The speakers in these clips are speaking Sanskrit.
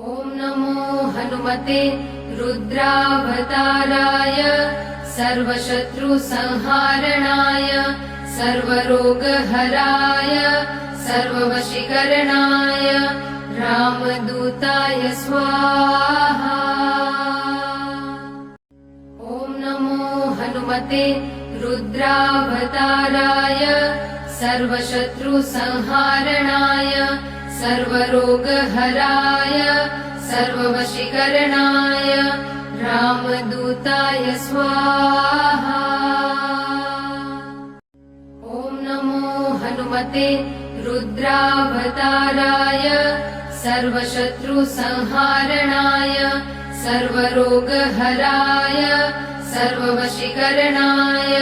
ॐ नमो हनुमते रुद्रावताराय सर्वशत्रुसंहारणाय सर्वरोगहराय सर्ववशीकरणाय रामदूताय स्वाहा। ॐ नमो हनुमते रुद्रावताराय सर्वशत्रुसंहारणाय सर्वरोगहराय सर्ववशीकरणाय रामदूताय स्वाहा। ॐ नमो हनुमते रुद्रावताराय सर्वशत्रुसंहारणाय सर्वरोगहराय सर्ववशीकरणाय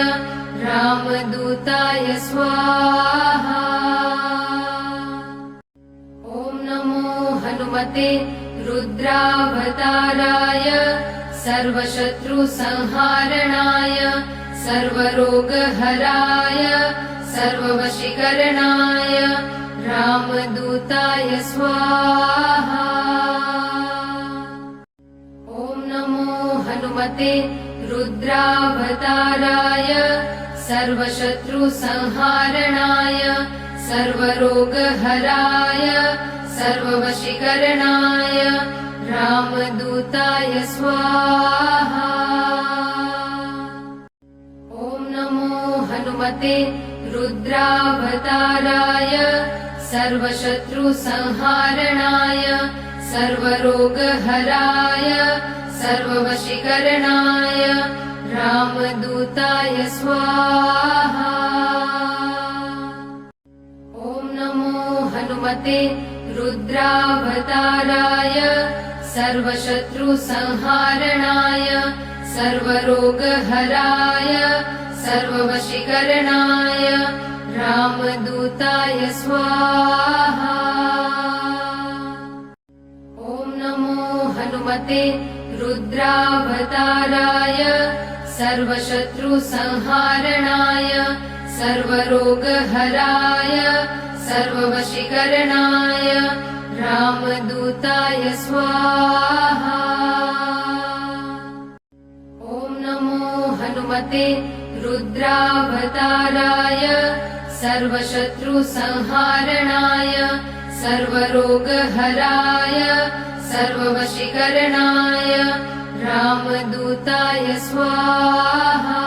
रामदूताय स्वाहा। ॐ नमो हनुमते रुद्रावताराय सर्वशत्रुसंहारणाय सर्वरोगहराय सर्ववशीकरणाय रामदूताय स्वाहा। ॐ नमो हनुमते रुद्रावताराय सर्वशत्रुसंहारणाय सर्वरोगहराय सर्ववशीकरणाय रामदूताय स्वाहा। ॐ नमो हनुमते रुद्रावताराय सर्वशत्रुसंहारणाय सर्वरोगहराय सर्ववशीकरणाय रामदूताय स्वाहा। ॐ नमो हनुमते रुद्रावताराय सर्वशत्रुसंहारणाय सर्वरोगहराय सर्ववशीकरणाय रामदूताय स्वाहा। ॐ नमो हनुमते रुद्रावताराय सर्वशत्रुसंहारणाय सर्वरोगहराय सर्ववशीकरणाय रामदूताय स्वाहा। ॐ नमो हनुमते रुद्रावताराय सर्वशत्रुसंहारणाय सर्वरोगहराय सर्ववशीकरणाय रामदूताय स्वाहा।